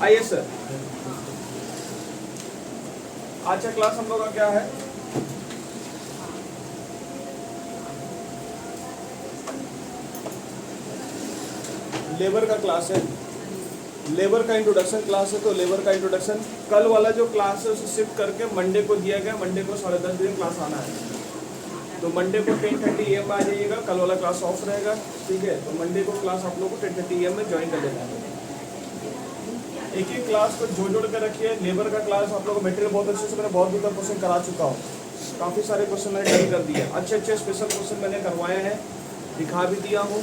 आइए सर, आज का क्लास हम लोग का क्या है? लेबर का क्लास है। लेबर का इंट्रोडक्शन क्लास है। तो लेबर का इंट्रोडक्शन, कल वाला जो क्लास है उसे शिफ्ट करके मंडे को दिया गया। मंडे को 10:30 बजे क्लास आना है। तो मंडे को 10:30 AM में आ जाइएगा। कल वाला क्लास ऑफ रहेगा, ठीक है? तो मंडे को क्लास आप लोगों को 10:30 AM में ज्वाइन कर लेना है। एक ही क्लास को जोड़ के रखिए। लेबर का क्लास आप लोगों को मटेरियल बहुत अच्छे से मैंने बहुत दूर तक क्वेश्चन करा चुका हूँ। काफ़ी सारे क्वेश्चन मैंने डन कर दिए, अच्छे स्पेशल क्वेश्चन मैंने करवाए हैं, दिखा भी दिया हूँ।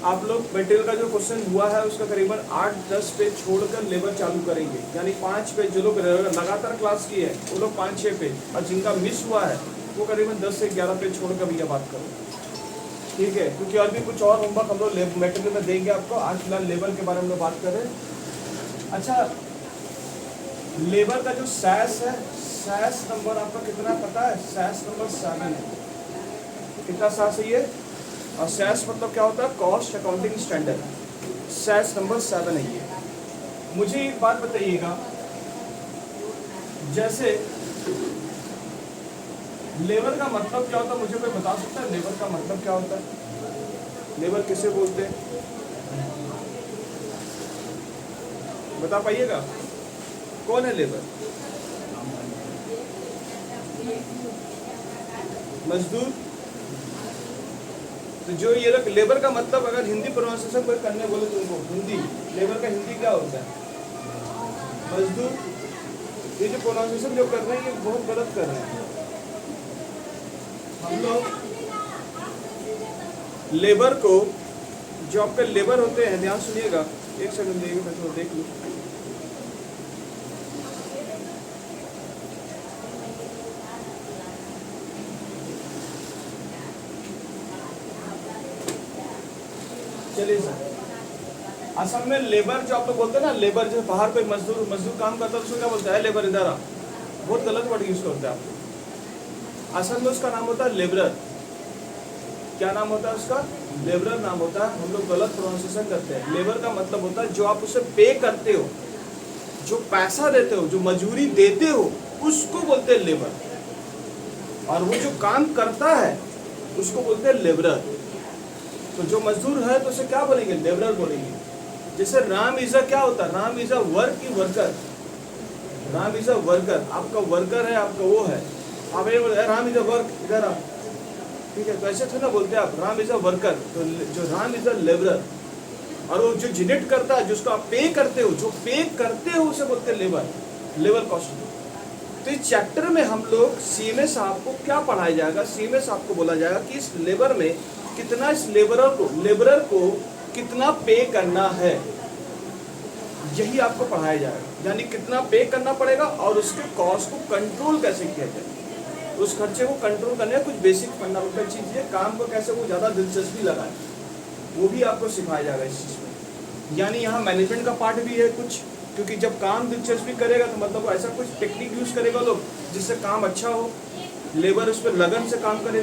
आप लोग मटेरियल का जो क्वेश्चन हुआ है उसका करीबन 8-10 पेज छोड़कर लेबर चालू करेंगे, यानी 5 पेज। जो लोग लगातार क्लास किए हैं वो लोग 5-6 पेज, और जिनका मिस हुआ है वो करीबन 10 से 11 पेज छोड़कर भैया बात करो, ठीक है? क्योंकि और भी कुछ और होमवर्क हम लोग मटेरियल में देंगे आपको। आज फिलहाल लेबर के बारे में बात करें। अच्छा, लेबर का जो सैस है, सैस नंबर आपका कितना पता है? सैस नंबर 7 है। कितना सैस है ये? और सैस मतलब क्या होता है? Cost accounting standard. सैस नंबर 7 है ये। मुझे एक बात बताइएगा, जैसे लेबर का मतलब क्या होता है? मुझे कोई बता सकता है लेबर का मतलब क्या होता है? लेबर किसे बोलते हैं? बता पाइएगा, कौन है लेबर? मजदूर। तो जो ये लोग लेबर का मतलब, अगर हिंदी प्रोनाउंसिएशन कोई करने बोले तुमको, हिंदी लेबर का हिंदी क्या होता है? मजदूर। ये जो प्रोनाउंसिएशन जो कर रहे हैं ये बहुत गलत कर रहे हैं हम लोग। लेबर को, जो आपके लेबर होते हैं, ध्यान सुनिएगा, एक सेकंड देखिए, मैं थोड़ा देख लूँ। चलिए सर, असल में लेबर जो आप लोग बोलते हैं ना, लेबर जो बाहर कोई मजदूर काम करता है उसको क्या बोलता है? लेबर। इधर आ, बहुत गलत वर्ड यूज करते हैं आप लोग। असल में उसका नाम होता है लेबरर। क्या नाम होता है उसका? लेबरर नाम होता है। हम लोग गलत प्रोनाउंसिएशन करते हैं। लेबर का मतलब होता है जो आप उसे पे करते हो, जो पैसा देते हो, जो मजूरी देते हो, उसको बोलते हैं लेबर। और वो जो काम करता है उसको बोलते हैं लेबरर। तो जो मजदूर है तो उसे क्या बोलेंगे? लेबरर बोलेंगे। जैसे राम इज अ, क्या होता है? राम इज अ वर्क की worker. Ram is a worker, आपका वर्कर है, आपका वो है। आप ये बोले राम इज अ वर्क, इधर आप, ठीक है? तो ऐसे थोड़ा बोलते हैं आप, राम इज अ वर्कर। तो जो राम इज अ लेबरर। और वो जो जनरेट करता है, जिसको आप पे करते हो, जो पे करते हो, उसे बोलते हैं लेबर, लेबर कॉस्ट। तो इस चैप्टर में हम लोग सीएमएस आपको क्या पढ़ाया जाएगा? सीएमएस आपको बोला जाएगा कि इस लेबर में कितना, इस लेबरर को कितना पे करना है, यही आपको पढ़ाया जाएगा। यानी कितना पे करना पड़ेगा और उसके कॉस्ट को कंट्रोल कैसे किया जाए, उस खर्चे को कंट्रोल करने का कुछ बेसिक फंडामेंटल चीज़ है। काम को कैसे वो ज़्यादा दिलचस्पी लगाए, वो भी आपको सिखाया जाएगा इस चीज़ में। यानी यहाँ मैनेजमेंट का पार्ट भी है कुछ, क्योंकि जब काम दिलचस्पी करेगा तो मतलब ऐसा कुछ टेक्निक यूज़ करेगा लोग जिससे काम अच्छा हो। लेबर उस पर लगन से काम करे,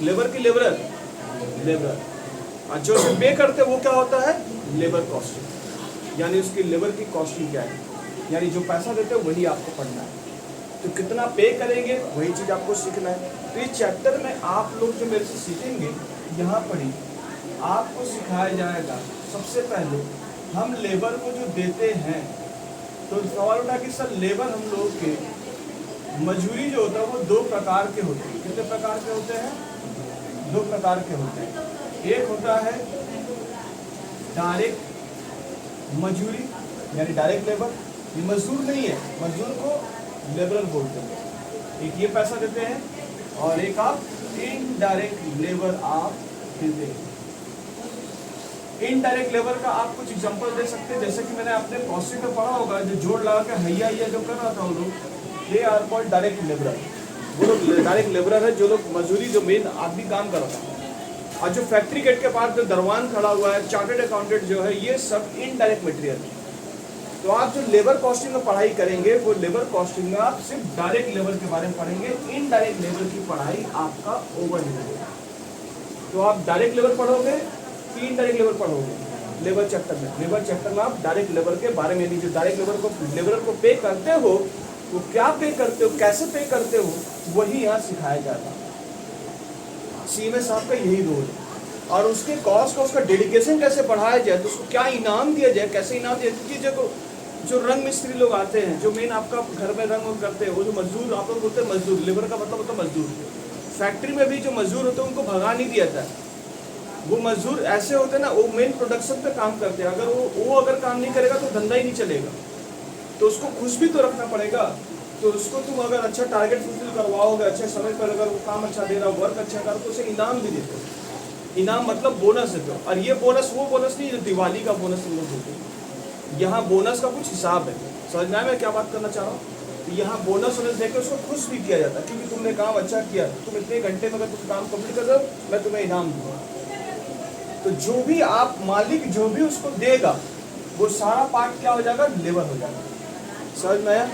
लेबर की लेबरर, और जो उसे पे करते वो क्या होता है? Labour costing. यानी उसकी लेबर की कॉस्टिंग क्या है, यानी जो पैसा देते हो वही आपको पढ़ना है। तो कितना पे करेंगे वही चीज़ आपको सीखना है। तो इस चैप्टर में आप लोग जो मेरे से सीखेंगे, यहाँ पर ही आपको सिखाया जाएगा। सबसे पहले हम लेबर को जो देते हैं, तो सवाल उठा कि सर लेबर हम लोग के मजूरी जो होता है वो 2 प्रकार के होते हैं। कितने प्रकार के होते हैं? 2 प्रकार के होते हैं। एक होता है डायरेक्ट मजूरी, यानी डायरेक्ट लेबर। ये मजदूर नहीं है, मजदूर को लेबरर बोलते हैं। एक ये पैसा देते हैं, और एक आप इनडायरेक्ट लेबर आप देते हैं। इनडायरेक्ट लेबर का आप कुछ एग्जांपल दे सकते हैं, जैसे कि मैंने अपने कॉस्टिंग में पढ़ा होगा, जो जोड़ लगा के हैया जो कर रहा था वो लोग, they are called direct labourer. वो लोग डायरेक्ट लेबरर है, जो लोग मजदूरी, जो मेन आदमी काम कर रहा था। और जो फैक्ट्री गेट के पास जो दरवान खड़ा हुआ है, चार्टर्ड अकाउंटेंट जो है, ये सब इनडायरेक्ट मटेरियल है। तो आप जो लेबर कॉस्टिंग में पढ़ाई करेंगे, वो लेबर कॉस्टिंग में आप सिर्फ डायरेक्ट लेबर के बारे में पढ़ेंगे। इनडायरेक्ट लेबर की पढ़ाई आपका ओवर नहीं होगा। तो आप डायरेक्ट लेबर पढ़ोगे कि इनडायरेक्ट लेबर पढ़ोगे? लेबर चैप्टर में। लेबर चैप्टर में आप डायरेक्ट लेबर के बारे में, जो डायरेक्ट लेबर को पे करते हो, वो क्या पे करते हो, कैसे पे करते हो, वही यहाँ सिखाया जाता है। सीएमएस साहब का यही रोल है। और उसके कॉज का, उसका डेडिकेशन कैसे बढ़ाया जाए, तो उसको क्या इनाम दिया जाए, कैसे इनाम दिया, क्योंकि जो रंग मिस्त्री लोग आते हैं, जो मेन आपका घर में रंग करते हैं, वो जो मजदूर, आप लोग बोलते हैं मजदूर, लेबर का मतलब होता है मजदूर। फैक्ट्री में भी जो मजदूर होते हैं उनको भगा नहीं दिया जाता। वो मजदूर ऐसे होते हैं ना, वो मेन प्रोडक्शन पे काम करते हैं। अगर वो अगर काम नहीं करेगा तो धंधा ही नहीं चलेगा। तो उसको खुश भी तो रखना पड़ेगा। तो उसको तुम अगर अच्छा टारगेट फुलफिल करवाओगे, अच्छे समय पर अगर वो काम अच्छा दे रहा, वर्क अच्छा कर, तो उसे इनाम भी देते हो। इनाम मतलब बोनस देते हो। और ये बोनस वो बोनस नहीं जो दिवाली का बोनस तुम लोग देते हो। यहाँ बोनस का कुछ हिसाब है। समझ में आया मैं क्या बात करना चाह रहा हूँ? तो यहाँ बोनस वोनस देकर उसको खुश भी किया जाता है, क्योंकि तुमने काम अच्छा किया, तुम इतने घंटे में अगर तुम काम कंप्लीट कर दो, मैं तुम्हें इनाम दूंगा। तो जो भी आप मालिक जो भी उसको देगा, वो सारा पार्ट क्या हो जाएगा, लेबर हो जाएगा। समझ में आया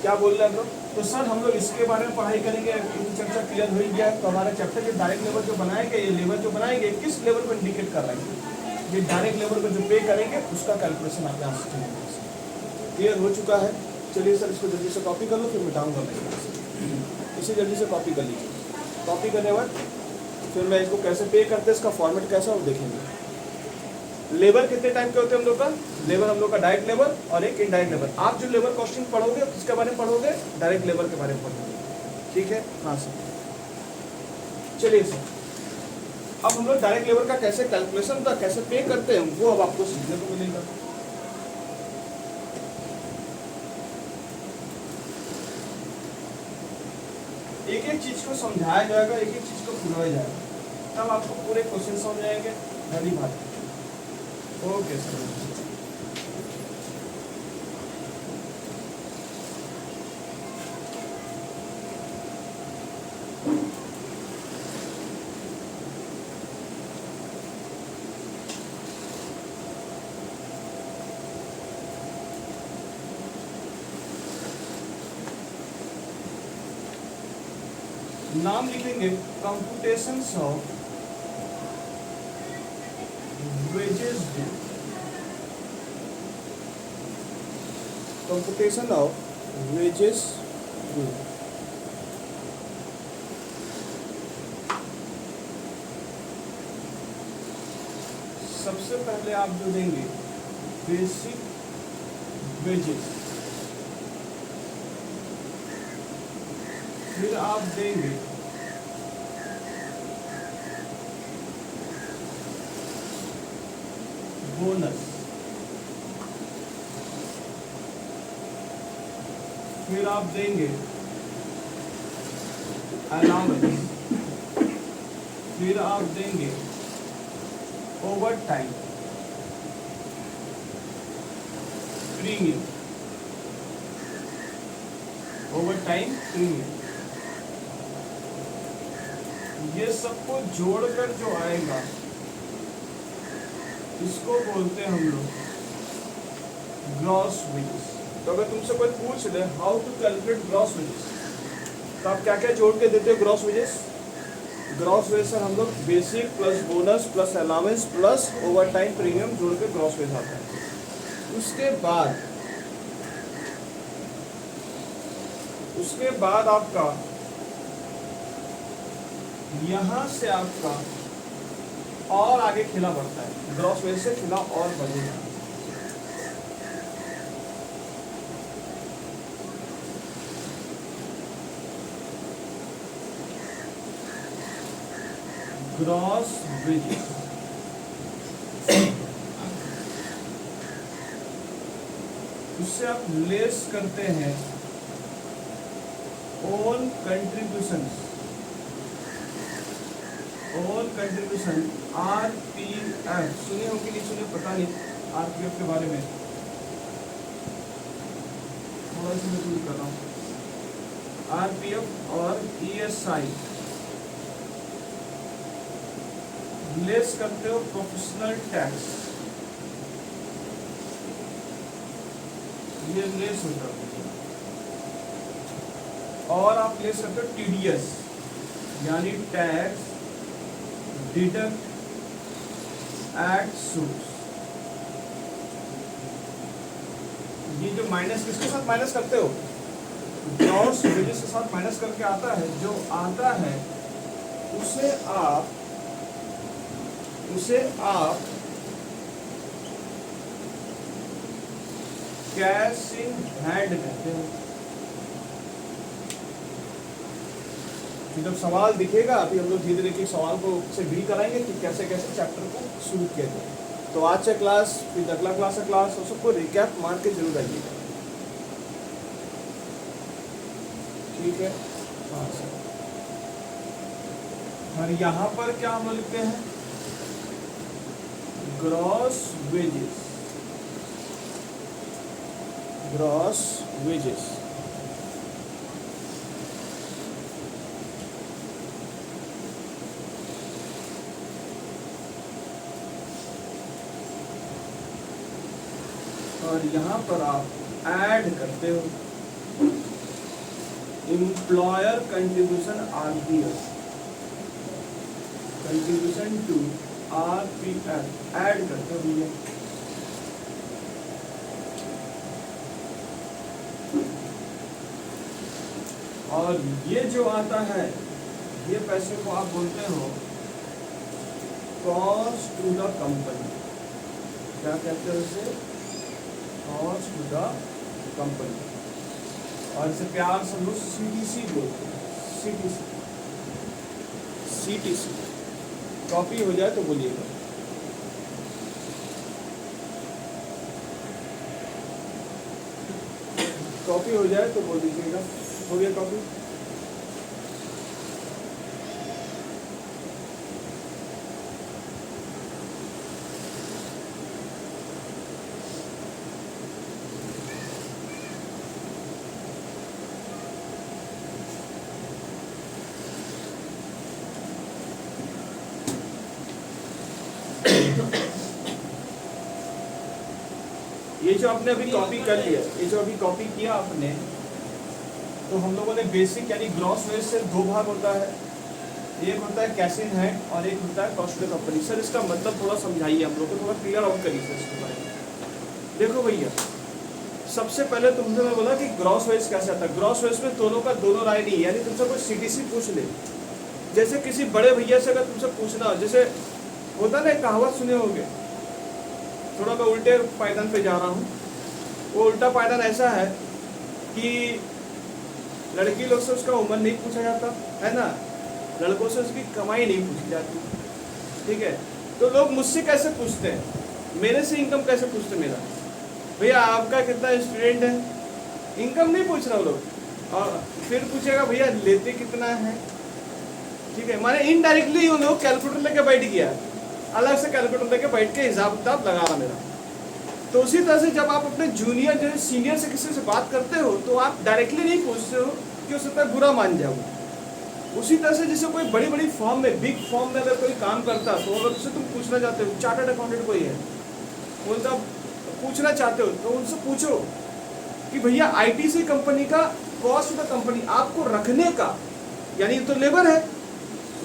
क्या बोल रहे हैं हम लोग? तो सर हम लोग इसके बारे में पढ़ाई करेंगे, चर्चा क्लियर हो गया। तो हमारा चैप्टर के डायरेक्ट लेबर जो बनाएंगे, ये लेबर जो बनाएंगे किस लेबर को इंडिकेट कर रहे हैं, ये डायरेक्ट लेबर को जो पे करेंगे उसका कैलकुलेशन आप यहाँ से क्लियर हो चुका है। चलिए सर इसको जल्दी से कॉपी कर लो, फिर मिटाऊंगा मैं इसे। जल्दी से कॉपी कर लीजिए। कॉपी करने के बाद फिर मैं इसको कैसे पे करते हैं, इसका फॉर्मेट कैसा हो देखेंगे। लेबर कितने टाइप के होते हैं हम लोग का? लेबर हम लोग का डायरेक्ट लेबर और एक इनडायरेक्ट लेबर। आप जो लेबर कॉस्टिंग पढ़ोगे किसके बारे में पढ़ोगे? डायरेक्ट लेबर के बारे में पढ़ोगे। ठीक है, हाँ सर। चलिए सर, अब हम लोग डायरेक्ट लेबर का कैसे कैलकुलेशन होता है, कैसे पे करते हैं, वो अब आपको सीखने को मिलेगा। एक एक चीज को समझाया जाएगा, एक एक चीज को सुनाया जाएगा, तब आपको पूरे क्वेश्चन समझ आएंगे। पहली बात। Okay sir. नाम लिखेंगे computations of wages due. Computation of wages due. सबसे पहले आप जो देंगे बेसिक वेजेस, फिर आप देंगे बोनस, फिर आप देंगे अलाउंस, फिर आप देंगे over time premium, over time premium. ये सबको जोड़कर जो आएगा इसको बोलते हैं हम लोग ग्रॉस वेजेस। तो अगर तुमसे कोई पूछ ले how to calculate gross wages, तो आप क्या क्या जोड़ के देते हो gross wages? Gross wage sir हम लोग basic plus bonus plus allowance plus overtime premium जोड़ के ग्रॉस वेज आता है। उसके बाद आपका यहाँ से आपका और आगे खिला बढ़ता है, ग्रॉस वेज से खिला और बढ़ेगा। ग्रॉस वेजेस उससे आप लेस करते हैं all contributions, all contribution RPF. सुने हो कि नहीं सुने पता नहीं आरपीएफ के बारे में, थोड़ा सा मैं कर रहा हूँ। आरपीएफ और ईएसआई लेस करते हो प्रोफेशनल टैक्स, ये लेस होता है। और आप लेस करते हो टीडीएस यानी tax deduct at source, minus किसके साथ माइनस करते हो? ग्रॉस वेजेस के साथ माइनस करके आता है, जो आता है उसे आप कैश इन हैंड कहते हो। जब सवाल दिखेगा अभी हम लोग धीरे धीरे के सवाल को से डील कराएंगे कि कैसे कैसे चैप्टर को शुरू किया जाए। तो आज से क्लास, फिर अगला क्लास है क्लास, और सबको रिकैप मार के जरूर आइएगा, ठीक है। हाँ सर, और यहाँ पर क्या हम लोग लिखते हैं? Gross wages, gross wages. और यहाँ पर आप ऐड करते हो employer contribution RPF, contribution to RPF add करते हो भैया। और ये जो आता है, ये पैसे को आप बोलते हो कॉस्ट टू द कंपनी। क्या कहते हो इसे? Cost to the company. और इसे प्यार से लोग सीटीसी बोलते हैं, सीटीसी, सीटीसी। कॉपी हो जाए तो बोलिएगा। कॉपी हो जाए तो बोल दीजिएगा। हो गया कॉपी? ये जो आपने अभी कॉपी कर लिया, ये जो अभी कॉपी किया आपने, तो हम लोगों ने बेसिक यानी ग्रॉस वेज से दो भाग होता है, एक होता है कैश इन हैंड और एक होता है cost to the company. Sir इसका मतलब थोड़ा समझाइए, हम लोग को थोड़ा क्लियर आउट करिए सर इसके बारे में। देखो भैया, सबसे पहले तुमसे मैं बोला कि ग्रॉस वेज कैसे आता है। ग्रॉस वेज में दोनों का दोनों राय नहीं, यानी तुमसे कोई सीटीसी पूछ ले, जैसे किसी बड़े भैया से अगर तुमसे पूछना हो, जैसे होता ना, कहावत सुने होंगे, थोड़ा मैं उल्टे पायदान पे जा रहा हूँ। वो उल्टा पायदान ऐसा है कि लड़की लोग से उसका उम्र नहीं पूछा जाता है ना, लड़कों से उसकी कमाई नहीं पूछी जाती, ठीक है। तो लोग मुझसे कैसे पूछते हैं, मेरे से इनकम कैसे पूछते हैं? मेरा भैया आपका कितना स्टूडेंट है, इनकम नहीं पूछ रहा लोग, और फिर पूछेगा भैया लेते कितना है, ठीक है। माने इनडायरेक्टली उन लोग कैलकुलेटर लेके बैठ गया, अलग से कैलकुलेटर लेके बैठ के हिसाब किताब लगा रहा मेरा। तो उसी तरह से जब आप अपने जूनियर जो सीनियर से किसी से बात करते हो, तो आप डायरेक्टली नहीं पूछते हो कि उससे तक बुरा मान जाओ। उसी तरह से जैसे कोई बड़ी बड़ी फॉर्म में, बिग फॉर्म में अगर कोई काम करता, तो अगर उससे तुम पूछना चाहते हो, चार्टर्ड अकाउंटेंट कोई है, उनका पूछना चाहते हो, तो उनसे पूछो कि भैया आईटीसी कंपनी का कॉस्ट ऑफ द कंपनी आपको रखने का, यानी तो लेबर है,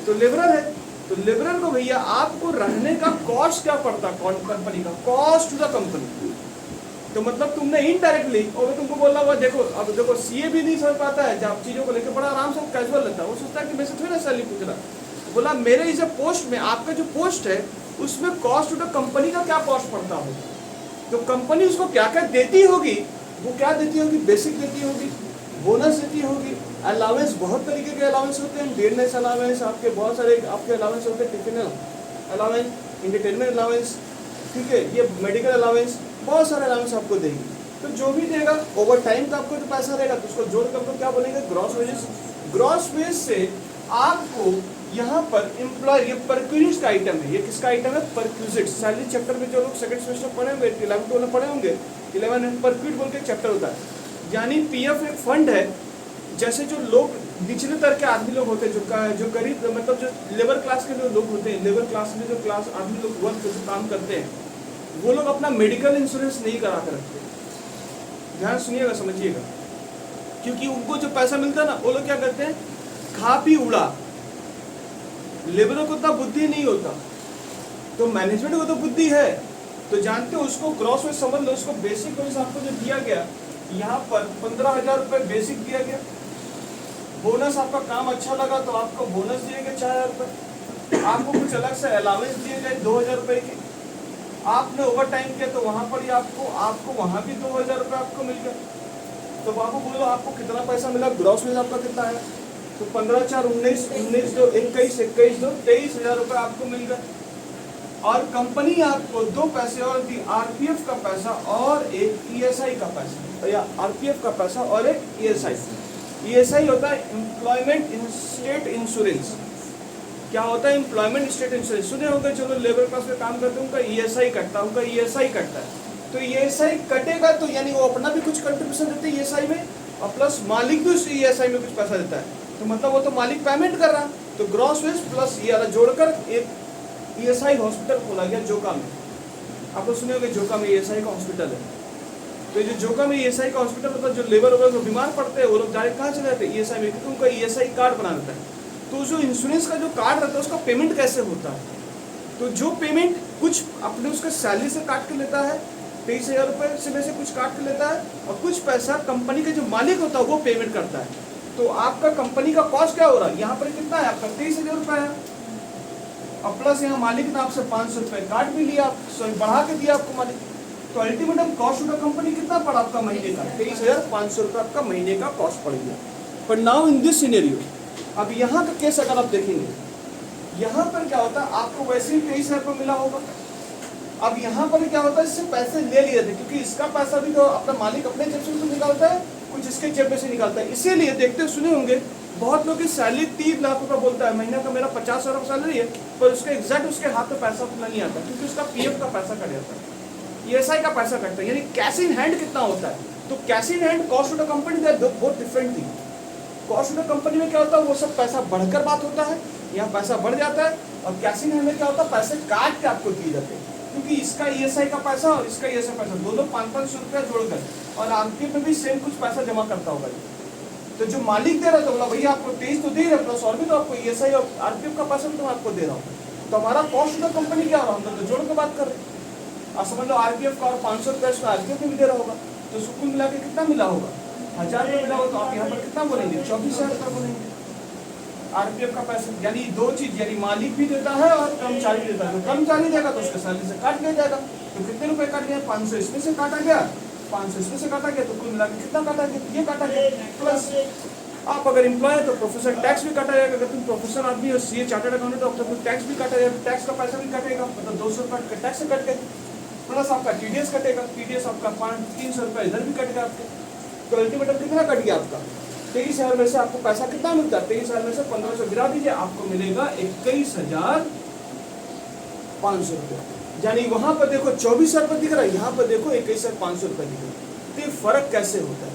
तो लेबरर है, तो लेबरर को भैया आपको रहने का कॉस्ट क्या पड़ता कंपनी का, कॉस्ट टू द कंपनी। तो मतलब तुमने इनडायरेक्टली, और तुमको बोला हुआ, देखो अब देखो सीए भी नहीं समझ पाता है, जब चीजों को लेकर बड़ा आराम से कैजुअल रहता है, वो सोचता है कि मेरे से थोड़ी ना सैलरी पूछ रहा, बोला मेरे इस पोस्ट में, आपका जो पोस्ट है उसमें कॉस्ट टू द कंपनी का क्या कॉस्ट पड़ता हो, तो कंपनी उसको क्या क्या देती होगी, वो क्या देती होगी, बेसिक देती होगी, बोनस देती होगी, अलाउंस, बहुत तरीके के अलाउंस होते हैं, डेयरनेस अलाउंस, आपके बहुत सारे आपके अलाउंस होते हैं, टिफिन अलाउंस, एंटरटेनमेंट अलाउंस, ठीक है, ये मेडिकल अलाउंस, बहुत सारे अलाउंस आपको देगी। तो जो भी देगा ओवर टाइम का आपको जो पैसा रहेगा, तो उसको जोड़ कर क्या बोलेंगे, ग्रॉस वेजेस। ग्रॉस वेज से आपको यहाँ पर एम्प्लॉय, ये परक्यूजिट्स का आइटम है, ये किसका आइटम है, परक्यूजिट्स। सैलरी चैप्टर में जो लोग सेकंड सेमेस्टर पढ़े होंगे, 11 में पढ़े होंगे, 11 परक्यूट बोल के चैप्टर होता है, यानी पीएफ एक फंड है। जैसे जो लोग निचले स्तर के आदमी लोग होते हैं, जो गरीब, मतलब जो लेबर क्लास के जो लोग होते हैं, लेबर क्लास में जो क्लास आदमी लोग वर्क जो काम करते हैं, वो लोग अपना मेडिकल इंश्योरेंस नहीं करा कर रखते। ध्यान सुनिएगा, समझिएगा, क्योंकि उनको जो पैसा मिलता है ना, वो लोग क्या करते हैं, खा पी उड़ा। लेबरों को उतना बुद्धि नहीं होता, तो मैनेजमेंट को तो बुद्धि है, तो जानते हो उसको ग्रॉस वेज समझ लो, उसको बेसिक वेज आपको जो दिया गया, यहाँ पर 15,000 रुपये बेसिक दिया गया, बोनस आपका काम अच्छा लगा तो आपको बोनस दिए गए 4,000 रुपये, आपको कुछ अलग से अलावेंस दिए गए 2,000 रुपये की, आपने ओवर टाइम किया तो वहाँ पर ही आपको वहाँ भी 2,000 रुपये आपको मिल गया। तो बाबू बोलो आपको कितना पैसा मिला, ग्रॉस वेज आपका कितना है, तो 15 4 19 19 2 21 21 2 23,000 रुपये आपको मिल गए। और कंपनी आपको 2 पैसे और दी, आरपीएफ का पैसा और एक ईएसआई का पैसा, या आरपीएफ का पैसा और एक ईएसआई। ईएसआई होता है एम्प्लॉयमेंट स्टेट इंश्योरेंस। क्या होता है एम्प्लॉयमेंट स्टेट इंश्योरेंस? सुने होंगे, चलो लेबर क्लास में काम करते हैं उनका ईएसआई कटता है, उनका ईएसआई कटता है। तो ईएसआई कटेगा तो यानी वो अपना भी कुछ कंट्रीब्यूशन देते हैं ईएसआई में, और प्लस मालिक भी उस ईएसआई में कुछ पैसा देता है, तो मतलब वो तो मालिक पेमेंट कर रहा है। तो ग्रॉस वेज प्लस ये जोड़कर एक ईएसआई हॉस्पिटल खोला गया जोका में। आपको सुने होंगे जोका में ईएसआई का हॉस्पिटल है। तो जो जोका में ईएसआई का हॉस्पिटल मतलब जो लेबर वगैरह जो बीमार पड़ते हैं वो लोग डायरेक्ट कहाँ चले जाते हैं, ईएसआई में, क्योंकि उनका ईएसआई कार्ड बना रहता है। तो जो इंश्योरेंस का जो कार्ड रहता है उसका पेमेंट कैसे होता है, तो जो पेमेंट कुछ अपने उसका सैलरी से काट के लेता है, 23,000 रुपये से में से कुछ काट के लेता है, और कुछ पैसा कंपनी का जो मालिक होता है वो पेमेंट करता है। तो आपका कंपनी का कॉस्ट क्या हो रहा है, यहाँ पर कितना है आपका 23,000 रुपये है, और प्लस यहाँ मालिक ने आपसे 500 रुपये काट भी लिया, बढ़ा के दिया आपको मालिक। तो ultimatum cost of the company कितना पड़ा आपका महीने का, 23,500 रुपये आपका महीने का कॉस्ट पड़ गया। पर नाउ इन दिस सिनेरियो, अब यहाँ का केस अगर आप देखेंगे, यहाँ पर क्या होता है आपको वैसे ही 23,000 रुपये मिला होगा। अब यहाँ पर क्या होता है, इससे पैसे ले लिए थे, क्योंकि इसका पैसा भी तो अपना मालिक अपने जेब से तो निकालता है, कुछ इसके जेब में से निकालता है। इसीलिए देखते सुने होंगे बहुत लोग की सैलरी 3 लाख रुपये बोलता है, महीना का मेरा 50,000 का सैलरी है, पर उसका एग्जैक्ट उसके हाथ में पैसा अपना नहीं आता, क्योंकि उसका पीएफ का पैसा कट जाता है, ईएसआई का पैसा कटता है। यानी कैश इन हैंड कितना होता है, तो cash in hand cost of the company that बहुत different thing. Cost of the company में क्या होता है, वो सब पैसा बढ़कर बात होता है, यहाँ पैसा बढ़ जाता है, और कैश इन हैंड में क्या होता है, पैसे काट के आपको दिए जाते हैं, क्योंकि इसका ईएसआई का पैसा और इसका ईएसआई पैसा दोनों 500-500 रुपया जोड़कर, और आरपीएफ में भी सेम कुछ पैसा जमा करता होगा। तो जो मालिक दे रहा था बोला भैया आपको 23 तो दे रहे प्लस और भी तो आपको ईएसआई और आरपीएफ का पैसा भी तो मैं आपको दे रहा हूँ, तो हमारा कॉस्ट ऑफ द कंपनी क्या हो रहा है, हम तो जोड़ के बात कर रहे हैं। आप समझ लो आरपीएफ का और 500 रुपया इसका आरपीएफ में भी दे रहा होगा, तो सुकुल मिला के कितना मिला होगा, 1,000 रुपये मिला होगा। तो आप यहाँ पर कितना बोलेंगे, 24,000 रुपये बोलेंगे आरपीएफ का पैसा। यानी दो चीज, यानी मालिक भी देता है और कर्मचारी भी देता है। तो कर्मचारी देगा तो उसके सैलरी से काट लिया जाएगा, तो कितने रुपए काट गया, 500 इसमें से काटा गया, 500 इसमें से काटा गया, तो कुल मिला के कितना काटा गया, ये काटा गया। प्लस आप अगर एम्प्लॉय है तो प्रोफेशनल टैक्स भी काटा जाएगा, अगर तुम प्रोफेशनल आदमी हो, सीए चार्टर्ड अकाउंटेंट हो, तो टैक्स भी काटा जाएगा, टैक्स का पैसा भी कटेगा, मतलब 200 रुपये टैक्स से कट गए, प्लस आपका टीडीएस कटेगा, टीडीएस आपका 300 रुपये इधर भी कटेगा आपके। तो अल्टीमेटम कितना कट गया आपका, 23,000 में से आपको पैसा कितना मिलता है, 23,000 में से 1,500 गिरा दीजिए, आपको मिलेगा 21,500 रुपये। यानी वहां पर देखो 24,000 रुपये दिख रहा है, यहाँ पर देखो 21,500 रुपये दिख रहा है। तो ये फर्क कैसे होता है,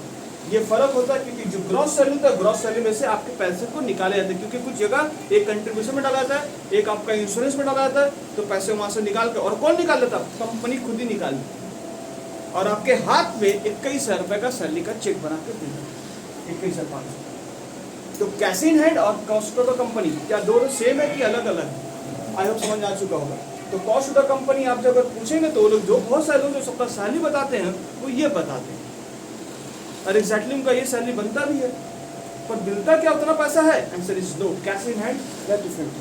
ये फर्क होता है क्योंकि जो ग्रॉस सैलरी होता है, ग्रॉस सैलरी में से आपके पैसे को निकाले जाते हैं, क्योंकि कुछ जगह एक कंट्रीब्यूशन में डाला जाता है, एक आपका इंश्योरेंस में डाला जाता है, तो पैसे वहां से निकाल के, और कौन निकाल लेता है, कंपनी खुद ही निकाल, और आपके हाथ में 21,000 रुपये का सैलरी का चेक बना के दे देता है, 21,500। तो कैश इन हैंड और कॉस्ट ऑफ द कंपनी क्या दोनों सेम है कि अलग अलग है, आई होप समझ आ चुका होगा। तो कॉस्ट ऑफ द कंपनी आप जब पूछेंगे तो लोग जो बहुत सारे लोग जो सबका सैलरी बताते हैं वो ये बताते हैं, और एग्जैक्टली उनका ये सैलरी बनता भी है, पर मिलता क्या उतना पैसा है, answer is no, cash in hand या डिफरेंट।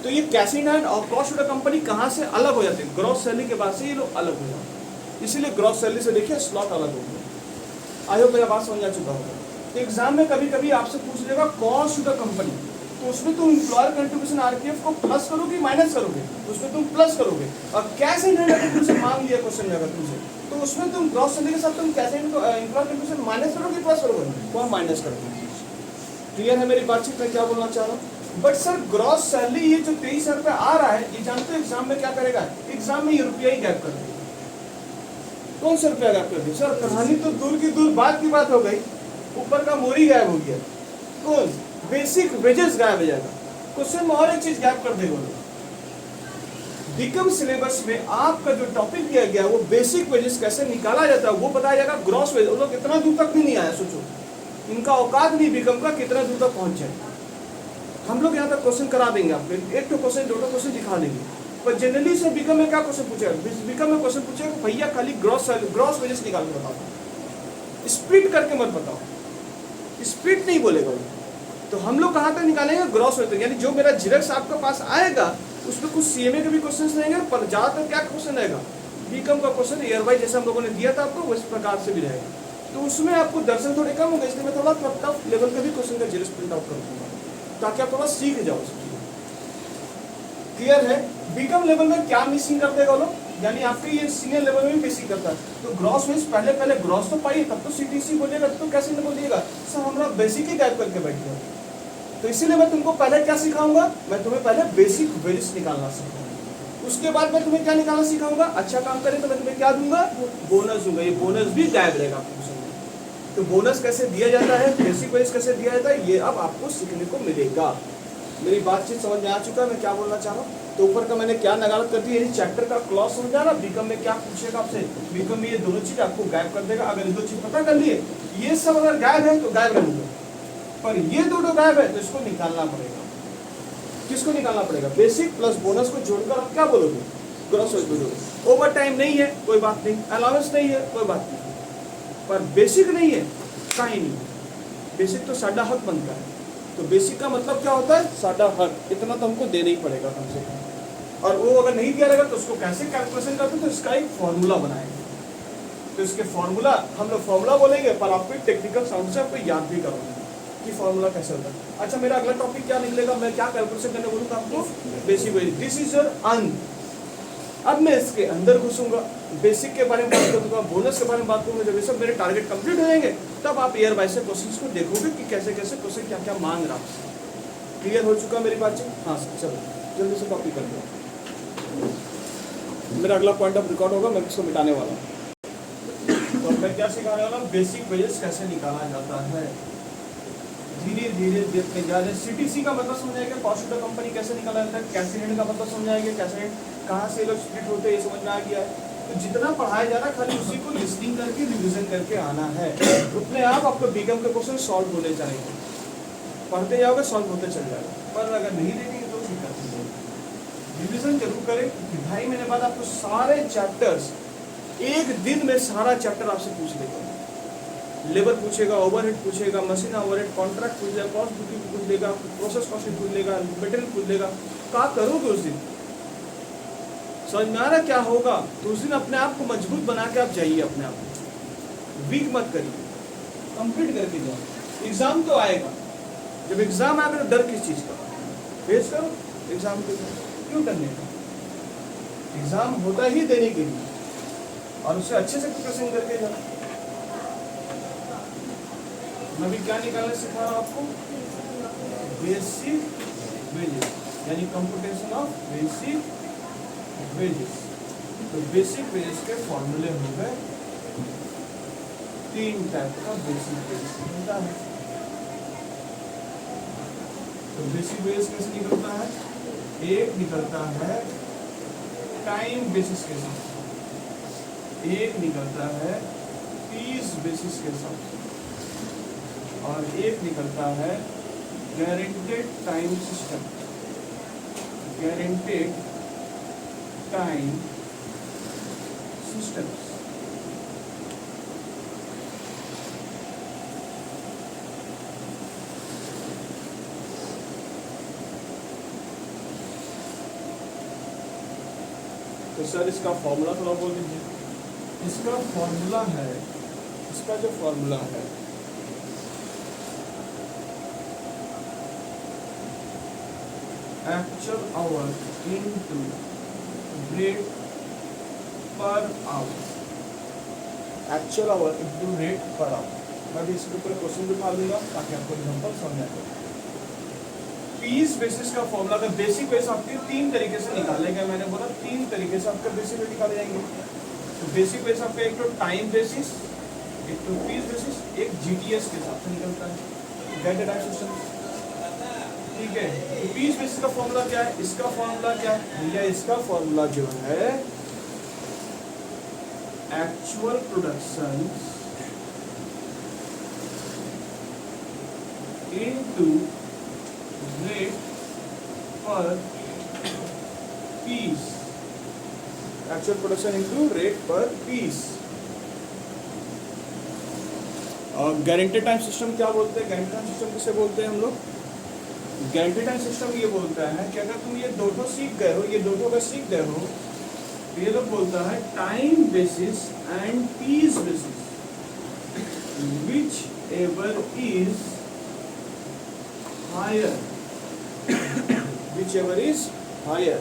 तो ये कैश इन हैंड और कॉस्ट ऑफ द कंपनी कहाँ से अलग हो जाते हैं, ग्रॉस सैलरी के बाद से ये लोग अलग हो जाते हैं, इसीलिए ग्रॉस सैलरी से देखिए स्लॉट अलग हो गया। आई होप मेरा बात समझ आ चुका होगा। तो एग्जाम में कभी कभी आपसे पूछ लेगा कॉस्ट ऑफ द कंपनी, तो उसमें तुम एम्प्लॉयर कंट्रीब्यूशन आरपीएफ को प्लस करोगे माइनस करोगे, उसमें तुम प्लस करोगे, और कैश इन हैंड अगर तुमसे मांग लिया क्वेश्चन में अगर तुमसे, तो उसमें तुम ग्रॉस सैलरी के साथ तुम cash in employer contribution minus करोगे प्लस करोगे, तो हम माइनस करोगे। क्लियर है मेरी बातचीत, मैं क्या बोलना चाह रहा हूँ। बट सर ग्रॉस सैलरी ये जो 23,000 रुपये आ रहा है, ये जानते हो एग्जाम में क्या करेगा, एग्जाम में ये रुपया ही गैप कर देगा। कौन सा रुपया गैप कर दिया सर, कहानी तो दूर की दूर बात की बात हो गई, ऊपर का मोरी गायब हो गया, कौन, बेसिक वेजेस गायब हो जाएगा। क्वेश्चन में और एक चीज गायब कर देगा, बिकम सिलेबस में आपका जो टॉपिक दिया गया वो बेसिक वेजेस कैसे निकाला जाता है वो बताया जाएगा, ग्रॉस वेज। वो लोग इतना दूर तक भी नहीं आया, सोचो इनका औकात नहीं बिकम का कितना दूर तक पहुंच जाए। हम लोग यहाँ तक क्वेश्चन करा देंगे आपको, एक तो क्वेश्चन दो क्वेश्चन दिखा देंगे, पर जनरली से बिकम में क्या क्वेश्चन पूछेगा, बिकम में क्वेश्चन पूछेगा भैया खाली ग्रॉस वेजेस निकाल के बताओ, स्प्लिट करके मत बताओ, स्प्लिट नहीं बोलेगा वो। तो हम लोग कहाँ तक निकालेंगे, ग्रॉस वेतन, यानी जो मेरा जीरेक्स आपके पास आएगा उसमें कुछ सीएमए के भी क्वेश्चन रहेंगे, पर ज्यादातर क्या क्वेश्चन रहेगा, बीकॉम का क्वेश्चन ईयर वाइज जैसे हम लोगों ने दिया था आपको उस प्रकार से भी रहेगा। तो उसमें आपको दर्शन थोड़े कम होगा, इसलिए मैं थोड़ा टफ लेवल का भी क्वेश्चन का जीरेक्स प्रिंट आउट करूंगा ताकि आप थोड़ा सीख जाओ उसकी। क्लियर है। बीकॉम लेवल में क्या मिसिंग कर देगा लोग, यानी आपके ये सीनियर लेवल में भी मिसिंग करता है। तो ग्रॉस मींस पहले ग्रॉस तो पाइए तब तो सीटीसी बोलिएगा, तो कैसे नहीं बोलिएगा सर हमरा बेसिक ही गायब करके बैठ गया। तो इसीलिए मैं तुमको पहले क्या सिखाऊंगा, मैं तुम्हें पहले बेसिक वेजेस निकालना सिखाऊंगा, उसके बाद मैं तुम्हें क्या निकालना सिखाऊंगा, अच्छा काम करे तो मैं तुम्हें क्या दूंगा, बोनस दूंगा। ये बोनस भी गायब रहेगा आपको। तो बोनस कैसे दिया जाता है, बेसिक वेज कैसे दिया जाता है, ये अब आपको सीखने को मिलेगा। मेरी बातचीत समझ में आ चुका है मैं क्या बोलना चाह रहा हूँ। तो ऊपर का मैंने क्या नगारत कर दी, चैप्टर का क्लॉज समझा ना, बीकॉम में क्या पूछेगा आपसे, बीकॉम में ये दोनों चीज आपको गायब कर देगा। अगर ये दो चीज पता कर लिए, ये सब अगर गायब है तो गायब रहेंगे, पर ये दोनों गायब है तो इसको निकालना पड़ेगा। किसको निकालना पड़ेगा, बेसिक प्लस बोनस को जोड़कर आप क्या बोलोगे, ग्रॉस वेज बोलोगे। ओवर टाइम नहीं है कोई बात नहीं, अलाउंस नहीं है कोई बात नहीं, पर बेसिक नहीं है कहीं नहीं, बेसिक तो साडा हक बनता है। तो बेसिक का मतलब क्या होता है, साडा हक, इतना तो हमको देना ही पड़ेगा कम से कम। और वो अगर नहीं दिया रहेगा तो उसको कैसे कैलकुलेशन करते, तो इसका एक फॉर्मूला बनाएंगे। तो इसके फॉर्मूला हम लोग फॉर्मूला बोलेंगे, पर आपको टेक्निकल साउंड से आपको याद भी करोगे कि फॉर्मूला कैसे होता है। अच्छा मेरा अगला टॉपिक क्या निकलेगा, मैं क्या कैलकुलेशन करने बोलूँगा आपको, basic veg. This is your अंत। अब मैं इसके अंदर घुसूंगा, बेसिक के बारे में बात करूंगा, बोनस के बारे में बात करूंगा। जब ये सब मेरे टारगेट कंप्लीट हो जाएंगे तब आप ईयर वाइज से क्वेश्चंस को देखोगे कि कैसे कैसे क्वेश्चन क्या क्या मांग रहा है। क्लियर हो चुका मेरी बातचीत, हाँ सर चलो जल्दी से कॉपी कर दो। मेरा अगला पॉइंट ऑफ रिकॉर्ड होगा, मैं इसको मिटाने वाला हूँ। तो मैं क्या सिखाने वाला हूँ, बेसिक वेजेस कैसे निकाला जाता है। धीरे धीरे देखते जा रहे। सीटीसी का मतलब समझाएंगे, कॉस्ट ऑफ द कंपनी कैसे निकाला जाता है, कैसे का मतलब समझाएंगे, कैसे कहाँ से लोग स्प्लिट होते हैं ये समझ में आ गया है। तो जितना पढ़ाया जा रहा है खाली उसी को लिस्निंग करके रिवीजन करके आना है, उतने आप आपको बीकॉम के क्वेश्चन सॉल्व होने जाएंगे, पढ़ते जाओगे सॉल्व होते चल जाएगा। पर अगर नहीं देखेंगे तो दिक्कत नहीं है। रिवीजन जरूर करें कि 2.5 महीने बाद आपको सारे चैप्टर्स एक दिन में सारा चैप्टर आपसे पूछ लेगा। लेबर पूछेगा, ओवरहेड पूछेगा, मशीन ओवरहेड, कॉन्ट्रैक्ट पूछ लेगा, कॉस्ट बुकिंग पूछ लेगा, प्रोसेस कॉस्टिंग पूछ लेगा, मटेरियल पूछ लेगा। क्या करोगे उस दिन, समझ में आ रहा क्या होगा। तो उस दिन अपने आप को मजबूत बना के आप जाइए, अपने आप को वीक मत करिए, कंप्लीट करके जाओ। एग्जाम तो आएगा, जब एग्जाम आएगा तो डर किस चीज का, फेस करो एग्जाम को, क्यों डरने का। एग्जाम होता ही देने के लिए, और उससे अच्छे से प्रिपरेशन करके जाओ। मैं भी क्या निकालना सिखा रहा हूँ आपको, बेसिक वेजेस, यानी कंप्यूटेशन ऑफ बेसिक वेजेस। तो बेसिक वेजेस के फॉर्मूले हो गए, 3 टाइप का बेसिक वेजेस निकलता है। तो बेसिक वेजेस कैसे निकलता है, एक निकलता है टाइम बेसिस के साथ, एक निकलता है पीस बेसिस के साथ, और एक निकलता है guaranteed time system, guaranteed time system. तो सर इसका फॉर्मूला थोड़ा बोल दीजिए। इसका फॉर्मूला है, इसका जो फॉर्मूला है actual hour into rate per hour, actual hour into rate per hour। मैं भी इसके ऊपर क्वेश्चन भी डाल दूंगा ताकि आपको एग्जांपल समझ आ जाए। पीस बेसिस का फॉर्मूला का बेसिक बेस आपके 3 तरीके से निकाले गए, मैंने बोला 3 तरीके से आपका बेसिक बेस निकाले जाएंगे। तो बेसिक बेस आपका एक तो टाइम बेसिस, एक तो पीस बेसिस, एक जीटीएस के हिसाब से निकलता है, गाइडेड टाइम सिस्टम। ठीक है, तो पीस बेसिस का फॉर्मूला क्या है, इसका फॉर्मूला क्या है भैया, इसका फॉर्मूला जो है actual production into rate per piece, actual production into rate per piece. और गारंटी टाइम सिस्टम क्या बोलते हैं? गारंटी टाइम सिस्टम किसे बोलते हैं हम लोग? गारंटी टाइम सिस्टम ये बोलता है कि अगर तुम ये दो ठो सीख गए हो, ये दो ठो अगर सीख गए हो, तो ये लोग बोलता है time basis and piece basis whichever is higher, whichever is higher.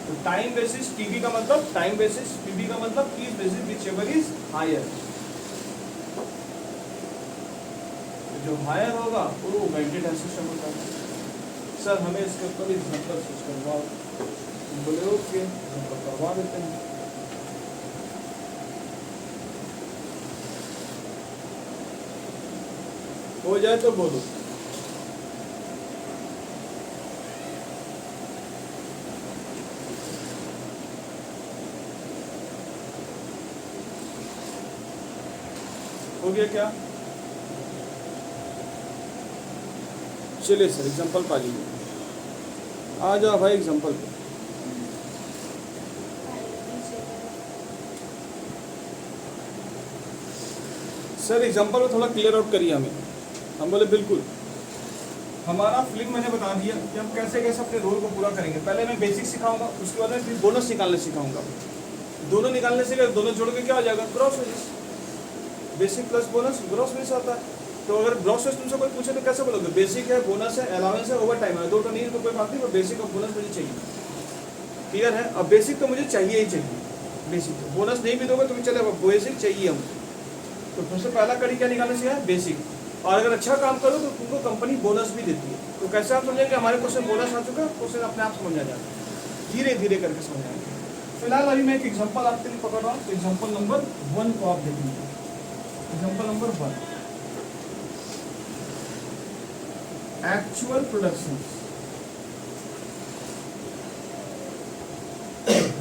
तो टाइम बेसिस टीबी का मतलब टाइम बेसिस, पीबी का मतलब piece basis, whichever is higher. जो हायर होगा वो गारंटी टाइम सिस्टम होता है। सर हमें इसके ऊपर एग्जाम्पल सोच करवाओ, बोले ओके एग्जाम्पल करवा देते हैं। हो जाए तो बोलो। हो गया क्या? चलिए सर एग्जाम्पल पा लीजिए, आ जाओ भाई एग्जाम्पल पे। सर एग्जाम्पल में थोड़ा क्लियर आउट करिए हमें। हम बोले बिल्कुल। हमारा फिल्म मैंने बता दिया कि हम कैसे कैसे अपने रोल को पूरा करेंगे। पहले मैं बेसिक सिखाऊंगा, उसके बाद में फिर बोनस निकालने सिखाऊंगा। दोनों निकालने से दोनों जोड़ के क्या हो जाएगा? Gross wages. Basic plus bonus gross wages आता है। तो अगर ग्रॉस वेजेस तुमसे कोई पूछे तो कैसे बोलोगे? बेसिक है, बोनस है, अलाउंस है, ओवर टाइम है। दो तो नहीं तो कोई बात नहीं, पर बेसिक और बोनस मुझे चाहिए। क्लियर है? अब बेसिक तो मुझे चाहिए ही चाहिए, बेसिक तो बोनस नहीं भी दोगे तो भी चलेगा, बेसिक चाहिए हमको। तो सबसे पहला कड़ी क्या निकालने से है? बेसिक। और अगर अच्छा काम करो तो तुमको कंपनी बोनस भी देती है। तो कैसे आप समझेंगे हमारे क्वेश्चन बोनस आ चुका है? क्वेश्चन अपने आप समझ आ जाता है, धीरे धीरे करके समझ आएंगे। फिलहाल अभी मैं एक एग्जांपल आपके लिए पकड़ रहा हूँ। तो एग्जांपल नंबर 1 को आप देखेंगे। Example number 1, actual production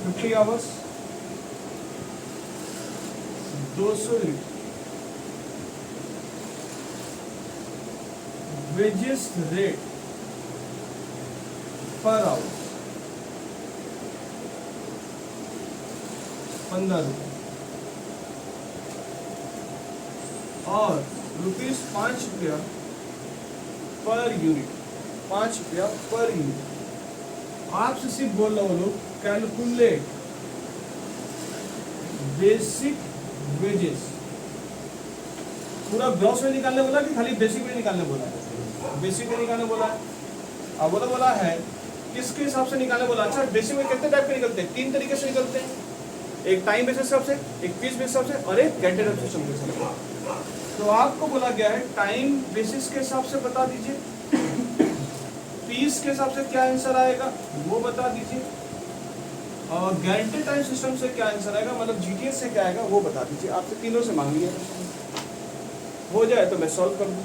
50 hours, 200 litre. wages rate per hour 15 रुपये और ₹5 पर यूनिट, 5 रुपया पर यूनिट। आपसे सिर्फ बोल रहा हूँ लोग, कैलकुलेट बेसिक वेजेस। पूरा ग्रॉस में निकालने बोला कि खाली बेसिक में निकालने बोला है? बेसिक में निकालने बोला है। अब वो तो बोला है किसके हिसाब से निकालने बोला। अच्छा, बेसिक में कितने टाइप के निकलते हैं? 3 तरीके से निकलते हैं। एक टाइम बेसिस हिसाब से, एक पीस बेसिस हिसाब से और एक गारंटी टाइम सिस्टम के हिसाब से। तो आपको बोला गया है टाइम बेसिस के हिसाब से बता दीजिए, पीस के हिसाब से क्या आंसर आएगा वो बता दीजिए, और गारंटी टाइम सिस्टम से क्या आंसर आएगा, मतलब जीटीएस से क्या आएगा वो बता दीजिए। आपसे तीनों से मांग लिया, हो जाए तो मैं सॉल्व कर दूं।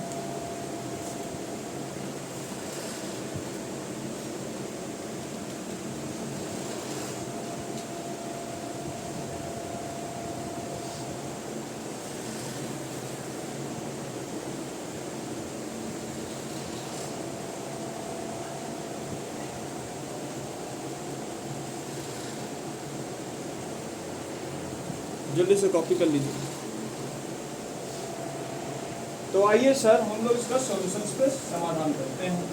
जल्दी से कॉपी कर लीजिए। तो आइए सर हम लोग इसका सॉल्यूशंस पे समाधान करते हैं।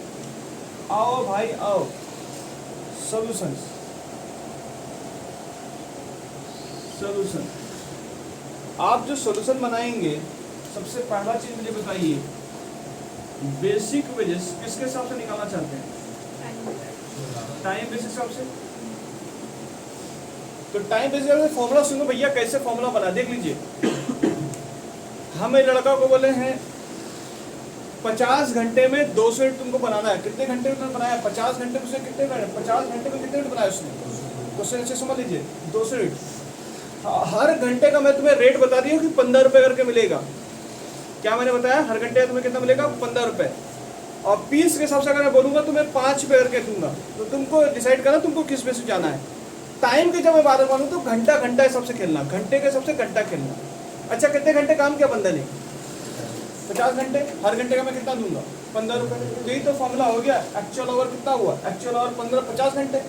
आओ भाई आओ, सॉल्यूशंस। सॉल्यूशन, आप जो सॉल्यूशन बनाएंगे सबसे पहला चीज मुझे बताइए, बेसिक वेजेस किसके हिसाब से निकालना चाहते हैं? टाइम बेसिस हिसाब से। तो टाइम बेसिस में फॉर्मूला सुनो भैया, कैसे फॉर्मूला बना देख लीजिए। हमें लड़का को बोले हैं 50 घंटे में 200 यूनिट तुमको बनाना है। कितने घंटे में बनाया? 50 घंटे में कितने 50 घंटे में कितने यूनिट बनाया उसने? क्वेश्चन से समझ लीजिए, 200 यूनिट। हर घंटे का मैं तुम्हें रेट बता दी हूँ कि 15 रुपये करके मिलेगा। क्या मैंने बताया? हर घंटे तुम्हें कितना मिलेगा? 15 रुपये। और पीस के हिसाब से अगर मैं बोलूँगा तो मैं 5 रुपये करके दूंगा। तो तुमको डिसाइड करना तुमको किस पे से जाना है। टाइम की जब मैं बात मानूँ तो घंटा घंटा हिसाब से खेलना, घंटे के हिसाब से घंटा खेलना। अच्छा, कितने घंटे काम किया बंदा ने? 50 घंटे। हर घंटे का मैं कितना दूंगा? 15 रुपये। तो यही तो फॉर्मूला हो गया। एक्चुअल आवर कितना हुआ? एक्चुअल आवर 15, 50 घंटे।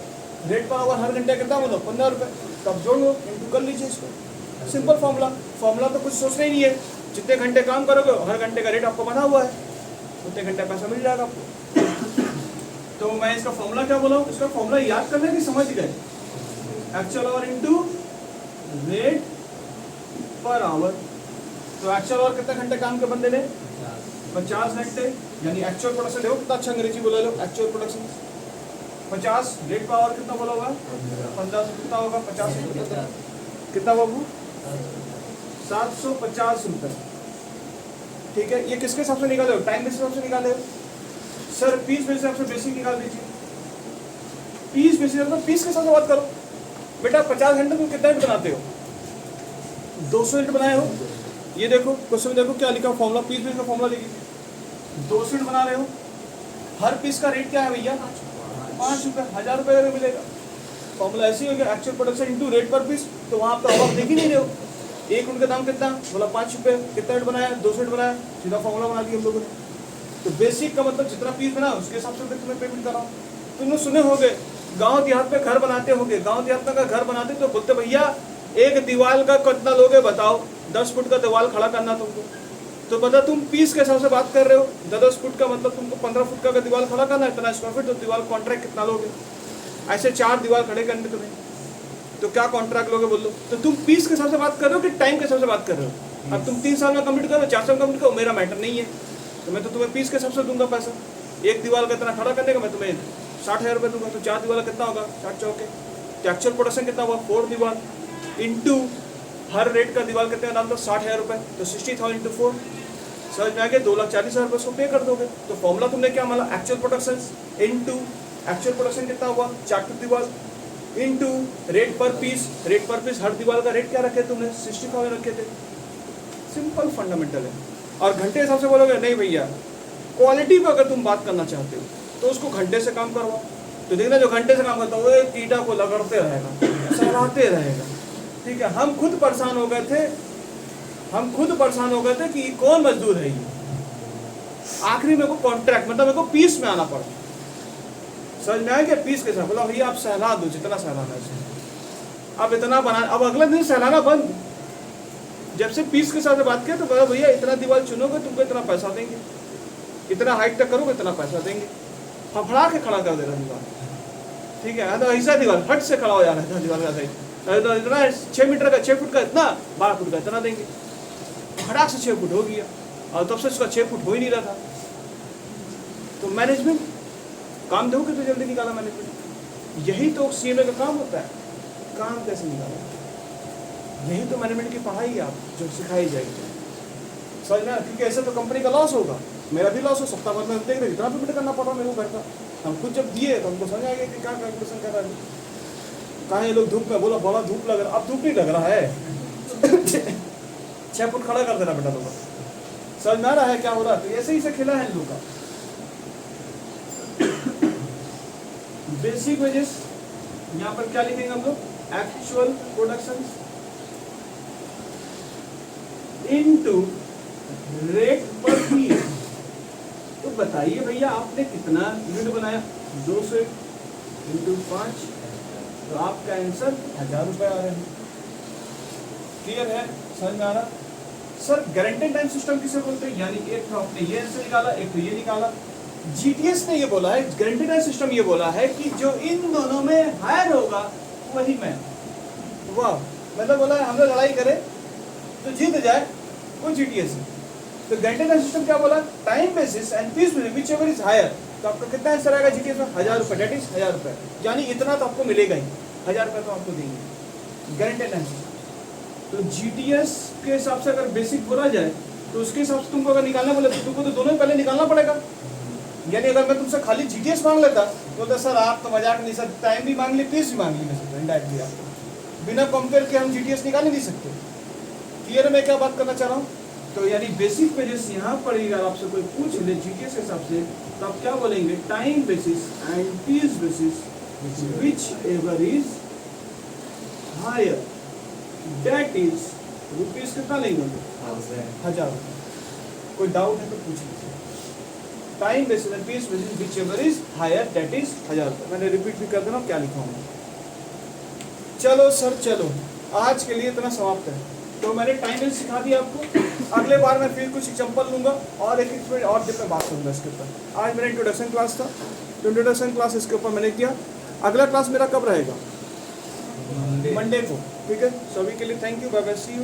रेट पर आवर हर घंटे कितना बोलो? 15 रुपये। तब जोड़ लो, इंटू कर लीजिए इसको। Simple formula. फॉर्मूला तो कुछ सोचना ही नहीं है। जितने घंटे काम करोगे हर घंटे का रेट आपको बना हुआ है, उतने घंटे पैसा मिल जाएगा आपको। तो मैं इसका फॉर्मूला क्या बोला हूँ, इसका फॉर्मूला याद करने की समझ गए, actual our into rate per our. तो एक्चुअल आवर कितने घंटे काम के बंदे ने, 50 घंटे, यानी एक्चुअल प्रोडक्शन देखो कितना अच्छा अंग्रेजी बोला लो, actual production 50, rate per hour कितना बोला होगा 15, कितना होगा 50 कितना बाबू 750 रुपये। ठीक है, ये किसके हिसाब से निकाले हो, टाइम बेसिस हिसाब से निकाले हो सर, पीस बेसिस हिसाब से बेसिक निकाल दीजिए, पीस बेसिस पीस के हिसाब से बात करो बेटा। 50 घंटे तुम कितना यूनिट बनाते हो, 200 यूनिट बनाए हो, ये देखो क्वेश्चन में देखो क्या लिखा फॉर्मूला, पीस बेसिस का फॉर्मूला लिखिए, 200 यूनिट बना रहे हो, हर पीस का रेट क्या है भैया 5 रुपये, 1000 रुपये का मिलेगा। फॉर्मूला ऐसे ही हो गया, actual production into rate per piece. तो वहाँ आप तो देख ही नहीं रहे हो, एक यूनिट का दाम कितना बोला 5 रुपये, कितना यूनिट बनाया 200 यूनिट बनाया, सीधा फॉर्मूला बना दिया हम लोगों ने। तो बेसिक का मतलब जितना पीस बना उसके हिसाब से तुम्हें पेमेंट कर रहा हूँ। तुमने सुने होंगे गांव देहात में घर बनाते होंगे, गांव देहात में अगर घर बनाते तो बोलते भैया एक दीवार का कितना लोगे बताओ, 10 फुट का दीवार खड़ा करना तुमको, तो बता तुम पीस के हिसाब से बात कर रहे हो, 10 फुट का मतलब तुमको 15 फुट का दीवार खड़ा करना है, इतना स्क्वायर फीट, तो दीवार कॉन्ट्रैक्ट कितना लोगे, ऐसे 4 दीवार खड़े करने तुम्हें, तो क्या कॉन्ट्रैक्ट लोगे बोल लो। तो तुम पीस के हिसाब से बात कर रहे हो कि टाइम के हिसाब से बात कर रहे हो। अब तुम 3 साल में कंप्लीट करो 4 साल में कंप्लीट करो, मेरा मैटर नहीं है, तो मैं तो तुम्हें पीस के हिसाब से दूंगा पैसा। एक दीवार का इतना खड़ा करने का मैं तुम्हें 60,000 रुपये दूंगा, तो 4 दीवार कितना होगा 60 चौके, तो एक्चुअल प्रोडक्शन कितना हुआ 4 दीवार इंटू हर रेट का दीवार कितने डाल दो 60,000 रुपये, तो 60,000 इंटू 4 समझ में आ गया, 2,40,000 रुपये उसको पे कर दोगे। तो फॉर्मूला तुमने क्या माना, actual production into actual production कितना हुआ 4 दीवार into rate per piece, rate per piece हर दीवार का रेट क्या रखे तुमने 65 रखे थे। सिंपल फंडामेंटल है। और घंटे हिसाब से बोलोगे नहीं भैया, क्वालिटी पे अगर तुम बात करना चाहते हो तो उसको घंटे से काम करवाओ। तो देखना जो घंटे से काम करता है वो एक कीड़ा को लगड़ते रहेगा, सहलाते रहेगा। ठीक है, हम खुद परेशान हो गए थे कि कौन मजदूर है ये। आखिरी मेरे को कॉन्ट्रैक्ट मतलब मेरे को पीस में आना पड़ा, समझ में आया क्या, पीस के साथ बोला भैया आप सहला दो जितना सहलाना है, अब इतना बना, अब अगले दिन सहलाना बंद। जब से पीस के साथ बात किया तो बोला भैया इतना दीवार चुनोगे तुमको इतना पैसा देंगे, इतना हाइट तक करोगे इतना पैसा देंगे, फफड़ा के खड़ा कर दे रहा दीवार। ठीक है, तो ऐसा दीवार फट से खड़ा हो जा रहा था दीवार का सही, तो इतना 6 मीटर का 6 फुट का इतना, 12 फुट का इतना देंगे, फटाक से 6 फुट हो गया, और तब से उसका 6 फुट हो ही नहीं रहा था। तो मैनेजमेंट काम देखो कितने जल्दी निकाला मैनेजमेंट, यही तो सीएमए का काम होता है, काम कैसे निकाला, यही तो मैनेजमेंट की पढ़ाई है आप जो सिखाई जाएगी, समझ में। क्योंकि ऐसे तो कंपनी का लॉस होगा, मेरा भी लॉस हो सकता है, मैं देख रहे इतना पेमेंट करना पड़ रहा मेरे को घर का। हम खुद जब दिए तो हमको समझ आ गया कि क्या कैलकुलेशन कर रहा है, कहाँ ये लोग धूप में, बोला बड़ा धूप लग रहा, अब धूप नहीं लग रहा है 6 फुट खड़ा कर देना बेटा लोग, समझ में आ रहा है क्या हो रहा है। तो ऐसे ही से खेला है इन लोग का। बेसिक वेजेस यहाँ पर क्या लिखेंगे हम लोग, actual production into rate per piece. तो बताइए भैया आपने कितना यूनिट बनाया, 200 इंटू 5, तो आपका आंसर 1000 रुपये आ रहे हैं। क्लियर है, समझ में आ रहा। सर गारंटेड टाइम सिस्टम किसे बोलते हैं, यानी एक तो आपने ये आंसर निकाला, एक तो ये निकाला। जीटीएस ने ये बोला है, गारंटेड टाइम सिस्टम ये बोला है कि जो इन दोनों में हायर होगा वही मैं, वाह मतलब बोला है हम लोग लड़ाई करें तो जीत जाए वो जीटीएस है। तो गारंटेड टाइम सिस्टम क्या बोला, time basis and piece whichever is higher. तो आपका कितना आंसर आएगा जीटीएस में 1000 रुपये, डेट इज 1000 रुपये, यानी इतना तो आपको मिलेगा ही, 1000 रुपये तो आपको देंगे गारंटेड टाइम सिस्टम। तो जीटीएस के हिसाब से अगर बेसिक बोला जाए तो उसके हिसाब से तुमको अगर निकालना बोले तो तुमको तो दोनों पहले निकालना पड़ेगा। यानी अगर मैं तुमसे खाली जीटीएस मांग लेता तो सर आप तो मजाक नहीं, सर टाइम भी मांग ली पीस भी मांग ली, मैं इनडायरेक्टली आपको बिना कंपेयर के हम जीटीएस निकाल ही नहीं सकते। क्लियर मैं क्या बात करना चाह रहा हूँ। तो यानी बेसिक पे जैसे यहाँ पर अगर आपसे कोई पूछ ले जीटीएस के हिसाब से तो आप क्या बोलेंगे, time basis and piece basis whichever is higher that is rupees कितना लेंगे 1000 रुपये। कोई डाउट है तो पूछ लीजिए। Time basis and piece basis whichever is higher that is 1000 रुपये। मैंने रिपीट भी कर देना क्या लिखा हूँ। चलो सर चलो, आज के लिए इतना समाप्त है। तो मैंने टाइम सिखा दिया आपको। अगले बार मैं फिर कुछ एग्जाम्पल लूँगा और एक मिनट और दिन में बात करूँगा इसके ऊपर। आज मेरा इंट्रोडक्शन क्लास था, तो इंट्रोडक्शन क्लास इसके ऊपर मैंने किया। अगला क्लास मेरा कब रहेगा? मंडे को। ठीक है, सभी के लिए thank you, bye bye, see you.